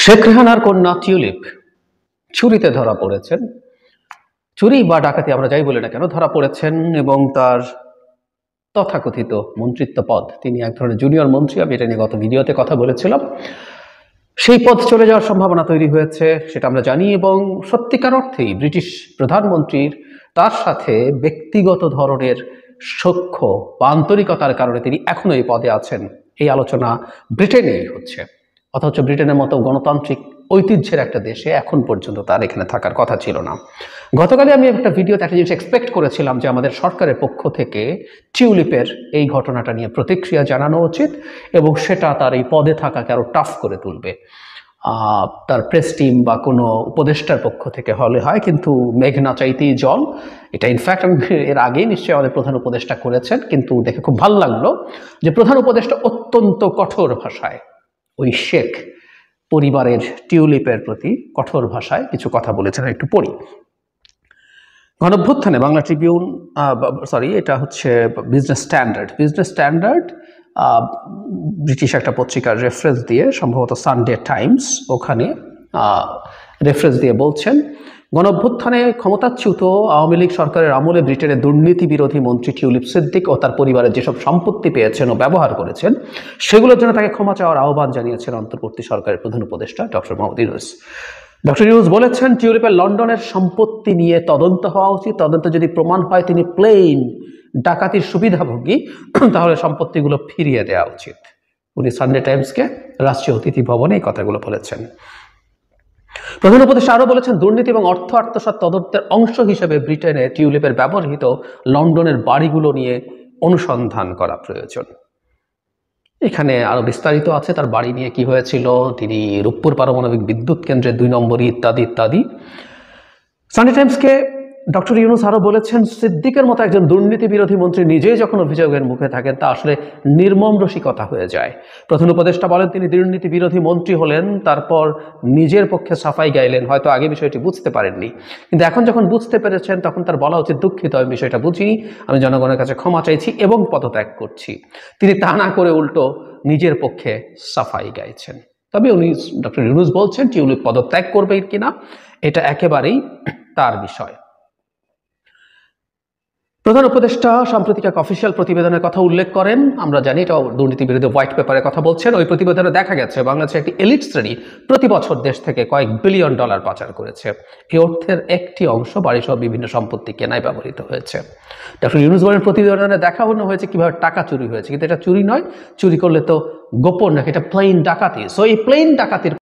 শেখ রেহানার কন্যা টিউলিপ চুরিতে ধরা পড়েছেন। চুরি বা ডাকাতি আমরা যাই বলি না কেন, ধরা পড়েছেন এবং তার তথাকথিত মন্ত্রিত্ব পদ, তিনি এক ধরনের জুনিয়র মন্ত্রী, আমি এটা নিয়ে গত ভিডিওতে কথা বলেছিলাম, সেই পদ চলে যাওয়ার সম্ভাবনা তৈরি হয়েছে, সেটা আমরা জানি। এবং সত্যিকার অর্থেই ব্রিটিশ প্রধানমন্ত্রীর তার সাথে ব্যক্তিগত ধরনের সখ্য বা আন্তরিকতার কারণে তিনি এখনো এই পদে আছেন, এই আলোচনা ব্রিটেনেই হচ্ছে। অথচ ব্রিটেনের মতো গণতান্ত্রিক ঐতিহ্যের একটা দেশে এখন পর্যন্ত তার এখানে থাকার কথা ছিল না। গতকালই আমি একটা ভিডিওতে একটা জিনিস এক্সপেক্ট করেছিলাম যে আমাদের সরকারের পক্ষ থেকে টিউলিপের এই ঘটনাটা নিয়ে প্রতিক্রিয়া জানানো উচিত এবং সেটা তার এই পদে থাকাকে আরো টাফ করে তুলবে। তার প্রেস টিম বা কোনো উপদেষ্টার পক্ষ থেকে হলে হয়, কিন্তু মেঘ না চাইতেই জল, এটা ইনফ্যাক্ট আমি এর আগেই নিশ্চয়ই আমাদের প্রধান উপদেষ্টা করেছেন, কিন্তু দেখে খুব ভালো লাগলো যে প্রধান উপদেষ্টা অত্যন্ত কঠোর ভাষায় ওই শেখ পরিবারের টিউলিপের প্রতি কঠোর ভাষায় কিছু কথা বলেছেন। একটু পড়ি। গণঅভ্যুত্থানে বাংলা ট্রিবিউন, এটা হচ্ছে বিজনেস স্ট্যান্ডার্ড ব্রিটিশ একটা পত্রিকার রেফারেন্স দিয়ে, সম্ভবত সানডে টাইমস, ওখানে রেফারেন্স দিয়ে বলছেন, গণঅভ্যুত্থানে ক্ষমতাচ্যুত আওয়ামী লীগ সরকারের আমলে ব্রিটেনের দুর্নীতি বিরোধী মন্ত্রী টিউলিপ সিদ্দিক ও তার পরিবারের যেসব সম্পত্তি পেয়েছেন ও ব্যবহার করেছেন সেগুলোর জন্য তাকে ক্ষমা চাওয়ার আহ্বান জানিয়েছেন অন্তর্বর্তী সরকারের প্রধান উপদেষ্টা ডক্টর মোহাম্মদ ইউনূস। ডক্টর ইউনূস বলেছেন, টিউলিপের লন্ডনের সম্পত্তি নিয়ে তদন্ত হওয়া উচিত। তদন্ত যদি প্রমাণ হয় তিনি প্লেন ডাকাতির সুবিধাভোগী, তাহলে সম্পত্তিগুলো ফিরিয়ে দেওয়া উচিত। উনি সানডে টাইমসকে রাষ্ট্রীয় অতিথি ভবনে এই কথাগুলো বলেছেন। প্রধান উপদেষ্টা আরো বলেছেন, দুর্নীতি এবং অর্থ আত্মসাৎ তদন্তের অংশ হিসেবে ব্রিটেনে টিউলিপের ব্যবহৃত লন্ডনের বাড়িগুলো নিয়ে অনুসন্ধান করা প্রয়োজন। এখানে আরো বিস্তারিত আছে তার বাড়ি নিয়ে কি হয়েছিল, তিনি রূপপুর পারমাণবিক বিদ্যুৎ কেন্দ্রের 2 নম্বরই ইত্যাদি ইত্যাদি। সানডে টাইমসকে ডক্টর ইউনূস আরো বলেছেন, সিদ্দিকের মতো একজন দুর্নীতি বিরোধী মন্ত্রী নিজেই যখন অভিযোগের মুখে থাকেন তা আসলে নির্মম রসিকতা হয়ে যায়। প্রধান উপদেষ্টা বলেন, তিনি দুর্নীতি বিরোধী মন্ত্রী হলেন, তারপর নিজের পক্ষে সাফাই গাইলেন। হয়তো আগে বিষয়টি বুঝতে পারেননি, কিন্তু এখন যখন বুঝতে পেরেছেন তখন তার বলা উচিত, দুঃখিত, আমি বিষয়টা বুঝিনি, আমি জনগণের কাছে ক্ষমা চাইছি এবং পদত্যাগ করছি। তিনি তা না করে উল্টো নিজের পক্ষে সাফাই গাইছেন। তবে উনি, ডক্টর ইউনূস বলছেন, টিউলিপ পদত্যাগ করবে কিনা এটা একেবারেই তার বিষয়। প্রধান উপদেষ্টা সাম্প্রতিক এক অফিসিয়াল প্রতিবেদনের কথা উল্লেখ করেন। আমরা জানি এটা দুর্নীতি বিরোধী হোয়াইট পেপারের কথা বলছেন। ওই প্রতিবেদনে দেখা গেছে বাংলাদেশের একটি এলিট শ্রেণী প্রতি বছর দেশ থেকে কয়েক বিলিয়ন ডলার পাচার করেছে। এই অর্থের একটি অংশ বাড়িসহ বিভিন্ন সম্পত্তি কেনায় ব্যবহৃত হয়েছে। ডক্টর ইউনূস বলেন, প্রতিবেদনে দেখানো হয়েছে কিভাবে টাকা চুরি হয়েছে, কিন্তু এটা চুরি নয়, চুরি করলে তো গোপন রাখে, এটা প্লেন ডাকাতি। সো এই প্লেন ডাকাতির